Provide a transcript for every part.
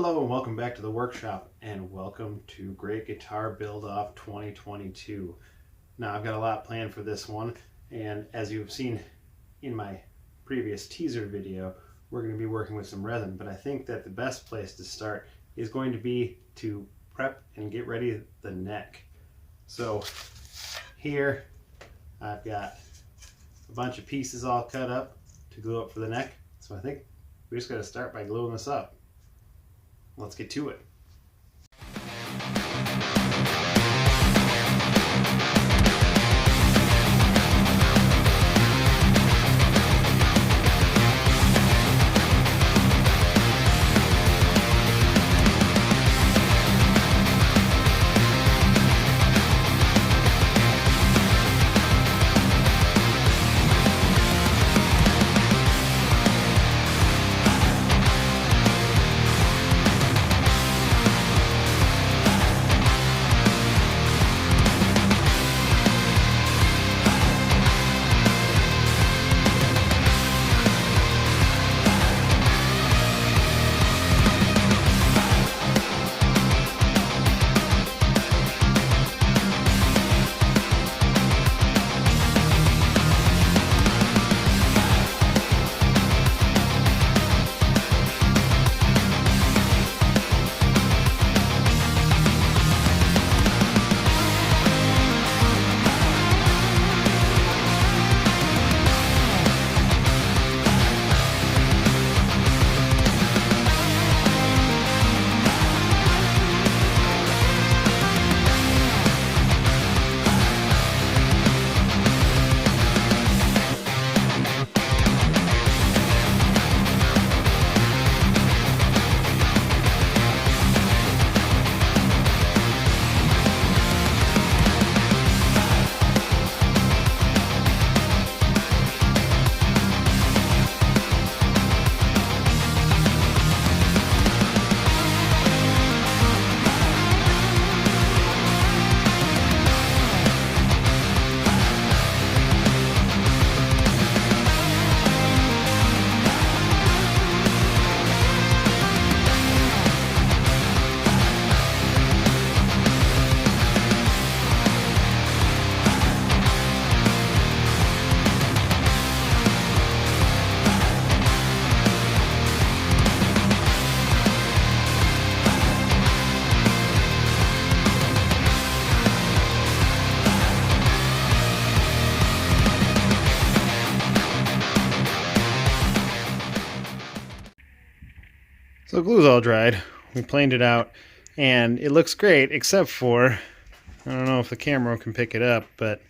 Hello and welcome back to the workshop, and welcome to Great Guitar Build-Off 2022. Now I've got a lot planned for this one, and as you've seen in my previous teaser video, we're going to be working with some resin, but I think that the best place to start is going to be to prep and get ready the neck. So here I've got a bunch of pieces all cut up to glue up for the neck, so I think we just got to start by gluing this up. Let's get to it. So the glue's all dried. We planed it out and it looks great, except for, I don't know if the camera can pick it up, but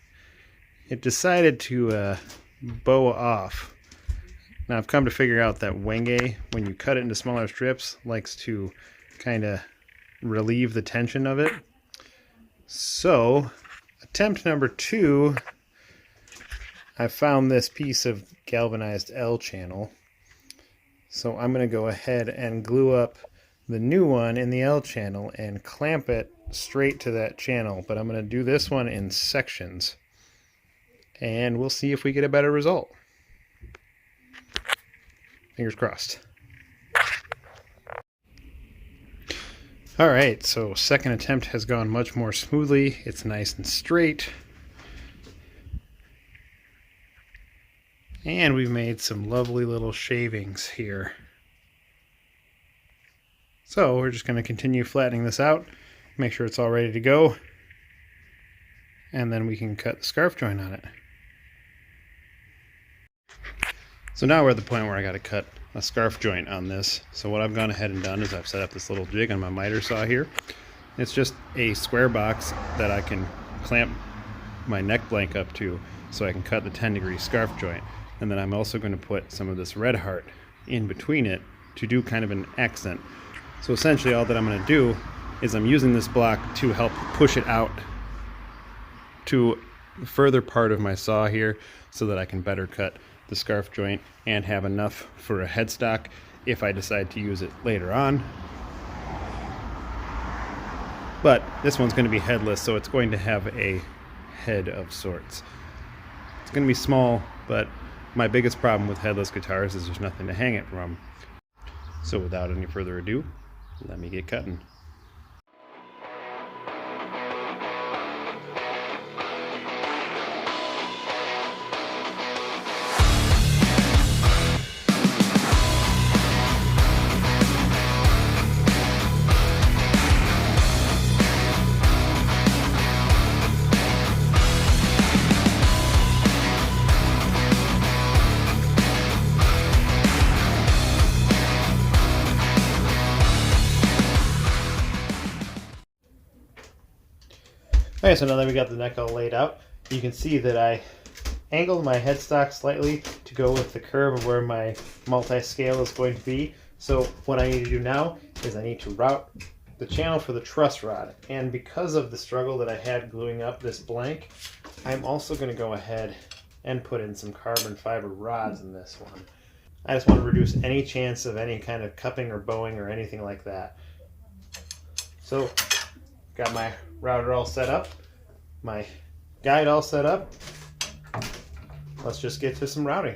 it decided to bow off. Now I've come to figure out that wenge, when you cut it into smaller strips, likes to kind of relieve the tension of it. So attempt number 2, I found this piece of galvanized L channel. So I'm going to go ahead and glue up the new one in the L channel and clamp it straight to that channel. But I'm going to do this one in sections. And we'll see if we get a better result. Fingers crossed. Alright, so second attempt has gone much more smoothly. It's nice and straight. And we've made some lovely little shavings here. So we're just going to continue flattening this out, make sure it's all ready to go, and then we can cut the scarf joint on it. So now we're at the point where I got to cut a scarf joint on this. So what I've gone ahead and done is I've set up this little jig on my miter saw here. It's just a square box that I can clamp my neck blank up to so I can cut the 10-degree scarf joint. And then I'm also going to put some of this red heart in between it to do kind of an accent. So essentially all that I'm going to do is I'm using this block to help push it out to the further part of my saw here so that I can better cut the scarf joint and have enough for a headstock if I decide to use it later on. But this one's going to be headless, so it's going to have a head of sorts. It's going to be small, but my biggest problem with headless guitars is there's nothing to hang it from. So without any further ado, let me get cutting. Okay, so now that we got the neck all laid out, you can see that I angled my headstock slightly to go with the curve of where my multi-scale is going to be. So what I need to do now is I need to route the channel for the truss rod. And because of the struggle that I had gluing up this blank, I'm also going to go ahead and put in some carbon fiber rods in this one. I just want to reduce any chance of any kind of cupping or bowing or anything like that. So, got my router all set up, my guide all set up. Let's just get to some routing.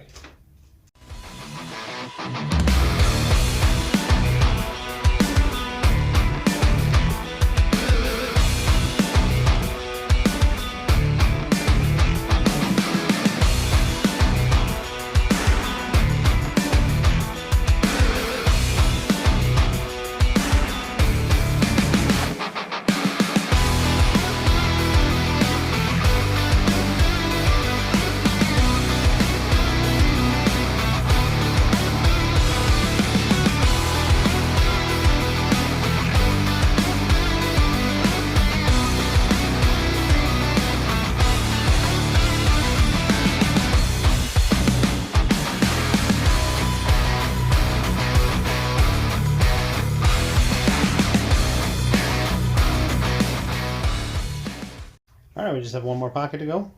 Alright, we just have one more pocket to go,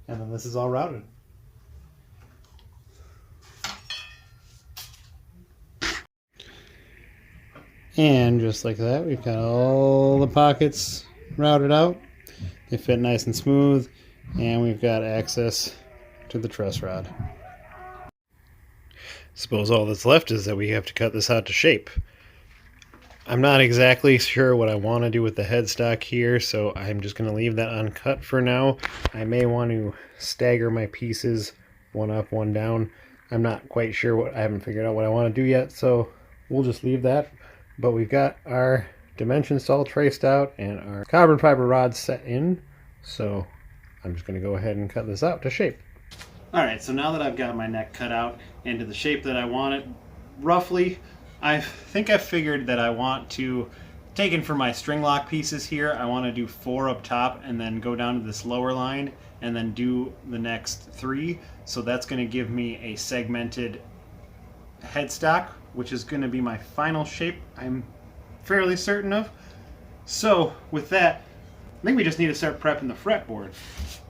and then this is all routed. And just like that, we've got all the pockets routed out. They fit nice and smooth, and we've got access to the truss rod. Suppose all that's left is that we have to cut this out to shape. I'm not exactly sure what I want to do with the headstock here, so I'm just going to leave that uncut for now. I may want to stagger my pieces, one up, one down. I'm not quite sure I haven't figured out what I want to do yet, so we'll just leave that. But we've got our dimensions all traced out and our carbon fiber rods set in, so I'm just going to go ahead and cut this out to shape. Alright, so now that I've got my neck cut out into the shape that I want it, roughly, I think I figured that I want to, taken for my string lock pieces here, I want to do 4 up top and then go down to this lower line and then do the next 3. So that's going to give me a segmented headstock, which is going to be my final shape, I'm fairly certain of. So with that, I think we just need to start prepping the fretboard.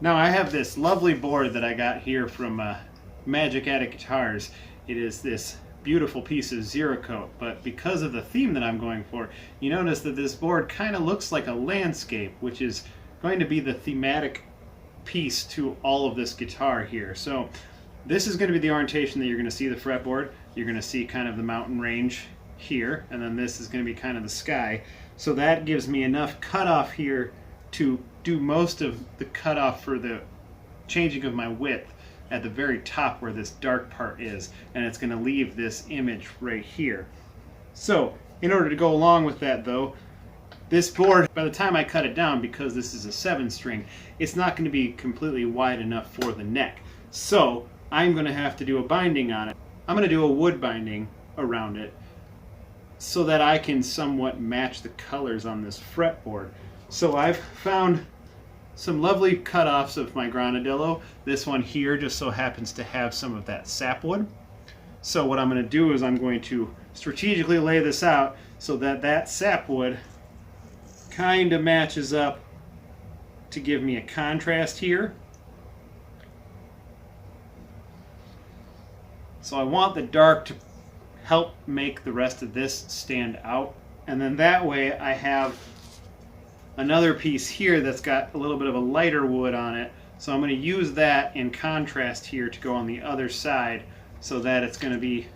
Now I have this lovely board that I got here from Magic Attic Guitars. It is this beautiful piece of Zero Coat, but because of the theme that I'm going for, you notice that this board kind of looks like a landscape, which is going to be the thematic piece to all of this guitar here. So this is going to be the orientation that you're going to see the fretboard. You're going to see kind of the mountain range here, and then this is going to be kind of the sky. So that gives me enough cutoff here to do most of the cutoff for the changing of my width at the very top where this dark part is, and it's going to leave this image right here. So in order to go along with that though, this board, by the time I cut it down, because this is a 7-string, it's not going to be completely wide enough for the neck. So I'm going to have to do a binding on it. I'm going to do a wood binding around it so that I can somewhat match the colors on this fretboard. So I've found some lovely cutoffs of my granadillo. This one here just so happens to have some of that sapwood. So what I'm going to do is I'm going to strategically lay this out so that that sapwood kind of matches up to give me a contrast here. So I want the dark to help make the rest of this stand out, and then that way I have another piece here that's got a little bit of a lighter wood on it, so I'm going to use that in contrast here to go on the other side, so that it's going to be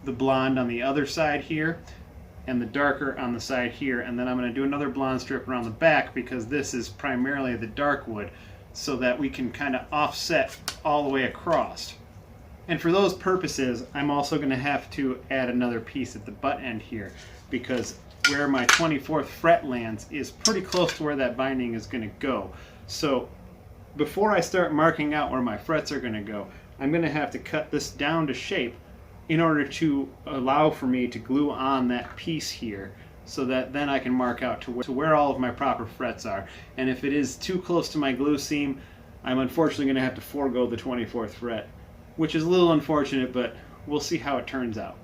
the blonde on the other side here. and the darker on the side here, and then I'm going to do another blonde strip around the back because this is primarily the dark wood, so that we can kind of offset all the way across. And for those purposes, I'm also going to have to add another piece at the butt end here, because where my 24th fret lands is pretty close to where that binding is going to go. So before I start marking out where my frets are going to go, I'm going to have to cut this down to shape in order to allow for me to glue on that piece here, so that then I can mark out to where all of my proper frets are. And if it is too close to my glue seam, I'm unfortunately going to have to forego the 24th fret, which is a little unfortunate, but we'll see how it turns out.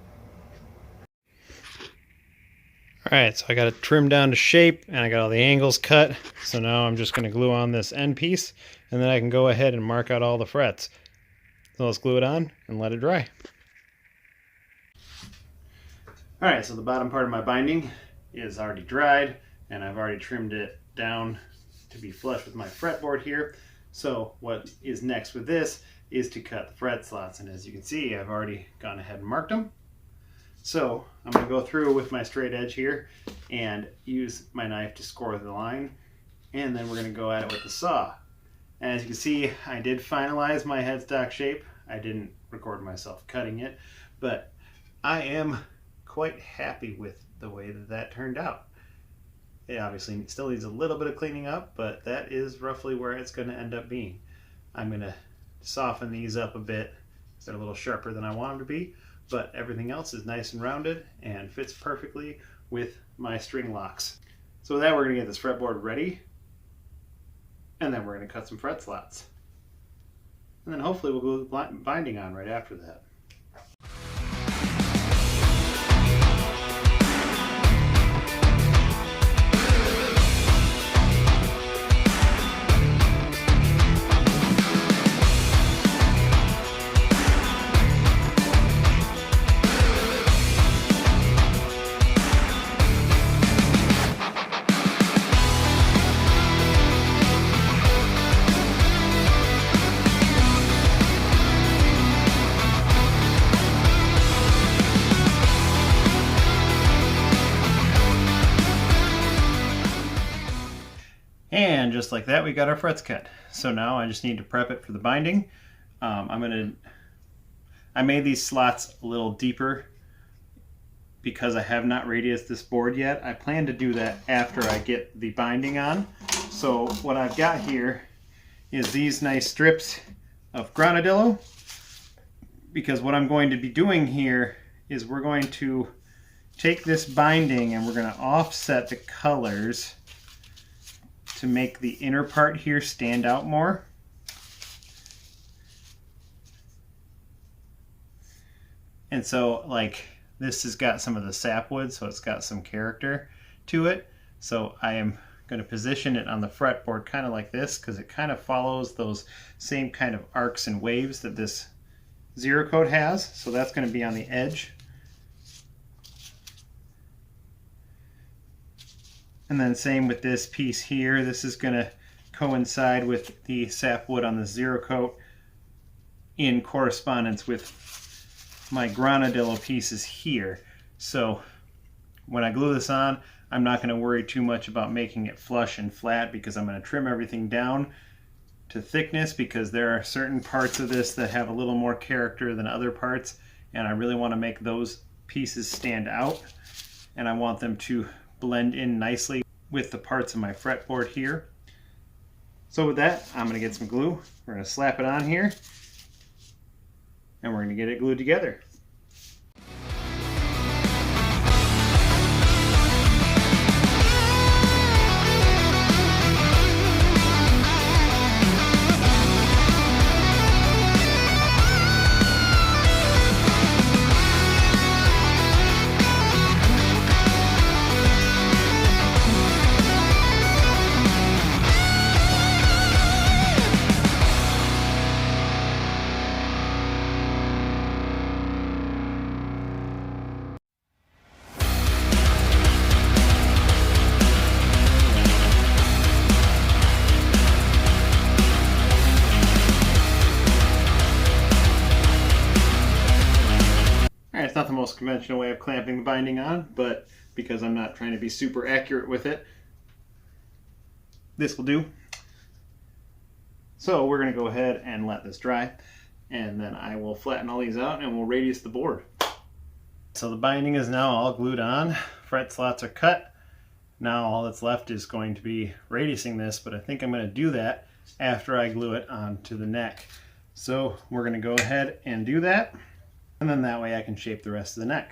Alright, so I got it trimmed down to shape and I got all the angles cut. So now I'm just going to glue on this end piece, and then I can go ahead and mark out all the frets. So let's glue it on and let it dry. Alright, so the bottom part of my binding is already dried, and I've already trimmed it down to be flush with my fretboard here. So what is next with this is to cut the fret slots, and as you can see, I've already gone ahead and marked them. So I'm going to go through with my straight edge here and use my knife to score the line, and then we're going to go at it with the saw. And as you can see, I did finalize my headstock shape. I didn't record myself cutting it, but I am quite happy with the way that that turned out. It obviously still needs a little bit of cleaning up, but that is roughly where it's going to end up being. I'm going to soften these up a bit. They're a little sharper than I want them to be, but everything else is nice and rounded and fits perfectly with my string locks. So with that, we're going to get this fretboard ready, and then we're going to cut some fret slots. And then hopefully we'll glue the binding on right after that. And just like that, we got our frets cut. So now I just need to prep it for the binding. I made these slots a little deeper because I have not radiused this board yet. I plan to do that after I get the binding on. So what I've got here is these nice strips of granadillo, because what I'm going to be doing here is we're going to take this binding and we're going to offset the colors to make the inner part here stand out more. And so like this has got some of the sapwood, so it's got some character to it. So I am going to position it on the fretboard kind of like this, because it kind of follows those same kind of arcs and waves that this zero coat has. So that's going to be on the edge. And then same with this piece here. This is going to coincide with the sapwood on the zero coat in correspondence with my granadillo pieces here. So when I glue this on, I'm not going to worry too much about making it flush and flat, because I'm going to trim everything down to thickness, because there are certain parts of this that have a little more character than other parts, and I really want to make those pieces stand out, and I want them to blend in nicely with the parts of my fretboard here. So with that, I'm going to get some glue. We're going to slap it on here, and we're going to get it glued together. most conventional way of clamping the binding on, but because I'm not trying to be super accurate with it, this will do. So we're going to go ahead and let this dry, and then I will flatten all these out and we'll radius the board. So the binding is now all glued on, fret slots are cut. Now all that's left is going to be radiusing this, but I think I'm going to do that after I glue it onto the neck. So we're going to go ahead and do that, and then that way I can shape the rest of the neck.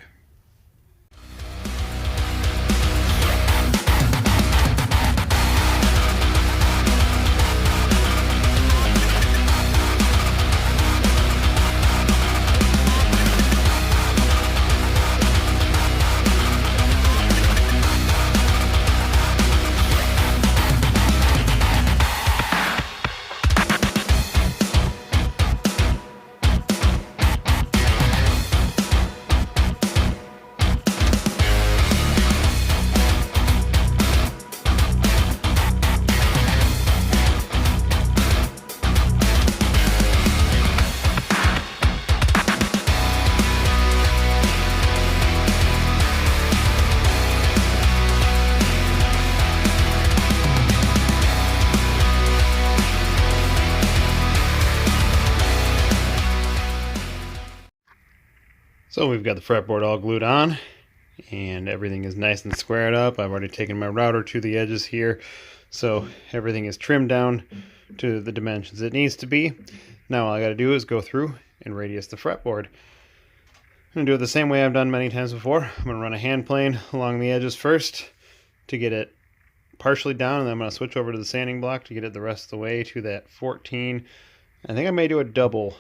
So we've got the fretboard all glued on and everything is nice and squared up. I've already taken my router to the edges here, so everything is trimmed down to the dimensions it needs to be. Now all I got to do is go through and radius the fretboard. I'm going to do it the same way I've done many times before. I'm going to run a hand plane along the edges first to get it partially down, and then I'm going to switch over to the sanding block to get it the rest of the way to that 14. I think I may do a double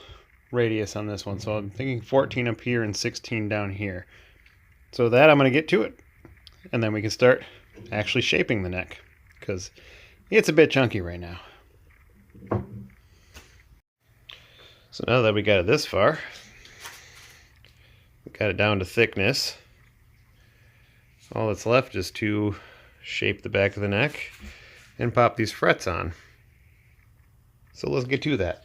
radius on this one, so I'm thinking 14 up here and 16 down here. So that I'm going to get to it, and then we can start actually shaping the neck, because it's a bit chunky right now. So now that we got it this far, we got it down to thickness, all that's left is to shape the back of the neck and pop these frets on. So let's get to that.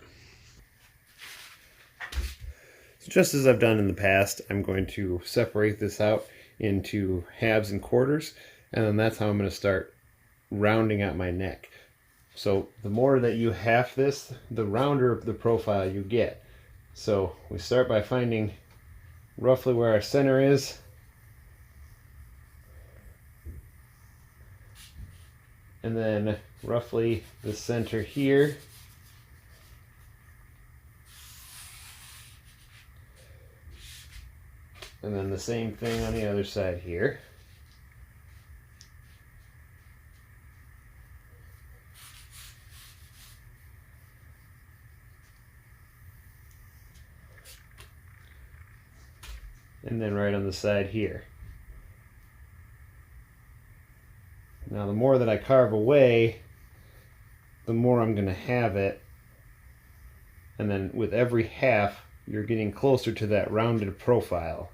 Just as I've done in the past, I'm going to separate this out into halves and quarters, and then that's how I'm going to start rounding out my neck. So the more that you half this, the rounder the profile you get. So we start by finding roughly where our center is, and then roughly the center here. And then the same thing on the other side here. And then right on the side here. Now the more that I carve away, the more I'm going to have it. And then with every half, you're getting closer to that rounded profile.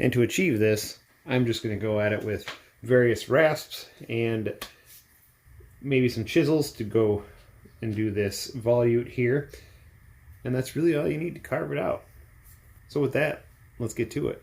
And to achieve this, I'm just going to go at it with various rasps and maybe some chisels to go and do this volute here. And that's really all you need to carve it out. So with that, let's get to it.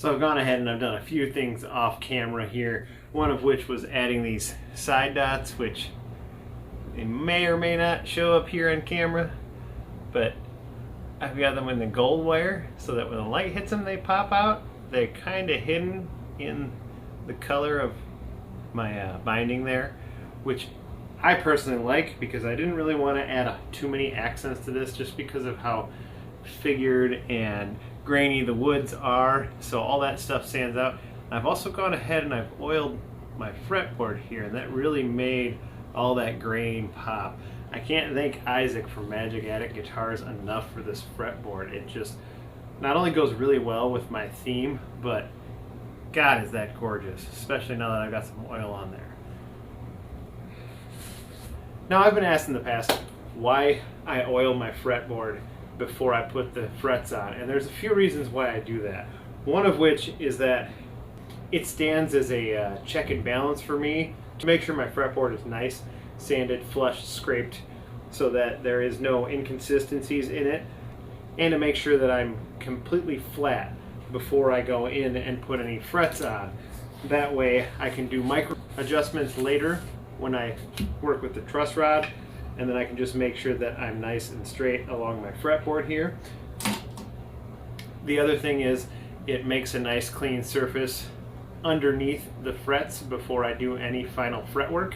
So I've gone ahead and I've done a few things off camera here, one of which was adding these side dots, which they may or may not show up here on camera, but I've got them in the gold wire so that when the light hits them they pop out. They're kind of hidden in the color of my binding there, which I personally like because I didn't really want to add too many accents to this just because of how figured and grainy the woods are, so all that stuff stands out. I've also gone ahead and I've oiled my fretboard here, and that really made all that grain pop. I can't thank Isaac from Magic Attic Guitars enough for this fretboard. It just not only goes really well with my theme, but God, is that gorgeous, especially now that I've got some oil on there. Now, I've been asked in the past why I oil my fretboard before I put the frets on, and there's a few reasons why I do that. One of which is that it stands as a check and balance for me to make sure my fretboard is nice, sanded, flushed, scraped, so that there is no inconsistencies in it, and to make sure that I'm completely flat before I go in and put any frets on. That way I can do micro adjustments later when I work with the truss rod, and then I can just make sure that I'm nice and straight along my fretboard here. The other thing is it makes a nice clean surface underneath the frets before I do any final fretwork.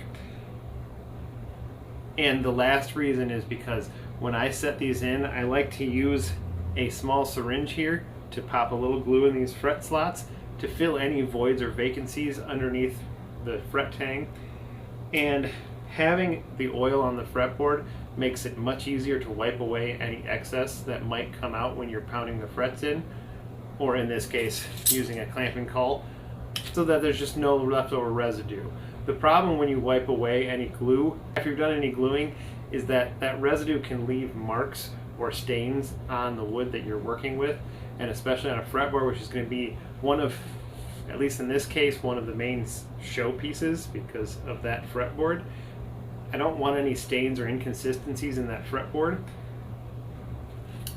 And the last reason is because when I set these in, I like to use a small syringe here to pop a little glue in these fret slots to fill any voids or vacancies underneath the fret tang. And having the oil on the fretboard makes it much easier to wipe away any excess that might come out when you're pounding the frets in, or in this case, using a clamping caul, so that there's just no leftover residue. The problem when you wipe away any glue, if you've done any gluing, is that that residue can leave marks or stains on the wood that you're working with, and especially on a fretboard, which is going to be one of, at least in this case, one of the main show pieces because of that fretboard. I don't want any stains or inconsistencies in that fretboard,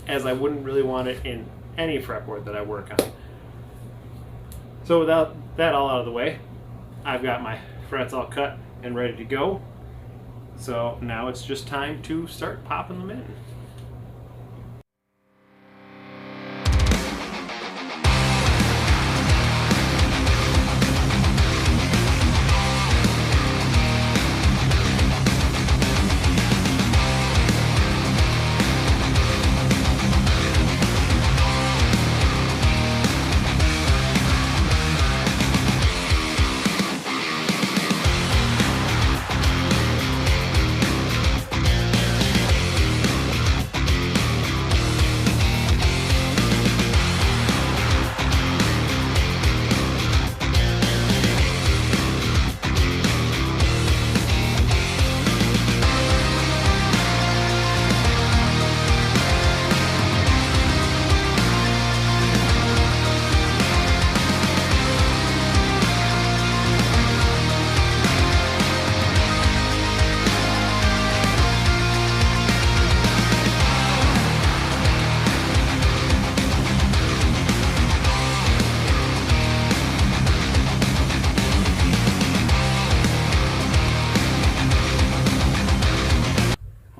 as I wouldn't really want it in any fretboard that I work on. So without that all out of the way, I've got my frets all cut and ready to go. So now it's just time to start popping them in.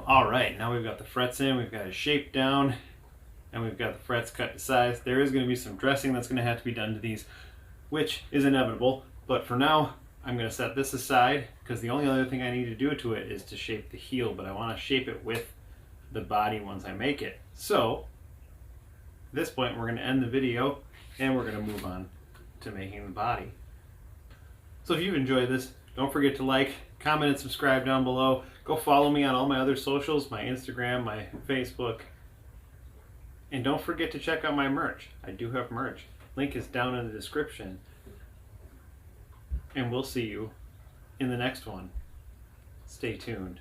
Alright, now we've got the frets in, we've got a shape down, and we've got the frets cut to size. There is going to be some dressing that's going to have to be done to these, which is inevitable, but for now I'm going to set this aside because the only other thing I need to do to it is to shape the heel, but I want to shape it with the body once I make it. So at this point we're going to end the video and we're going to move on to making the body. So if you enjoyed this, don't forget to like, comment, and subscribe down below. Go follow me on all my other socials, my Instagram, my Facebook. And don't forget to check out my merch. I do have merch. Link is down in the description. And we'll see you in the next one. Stay tuned.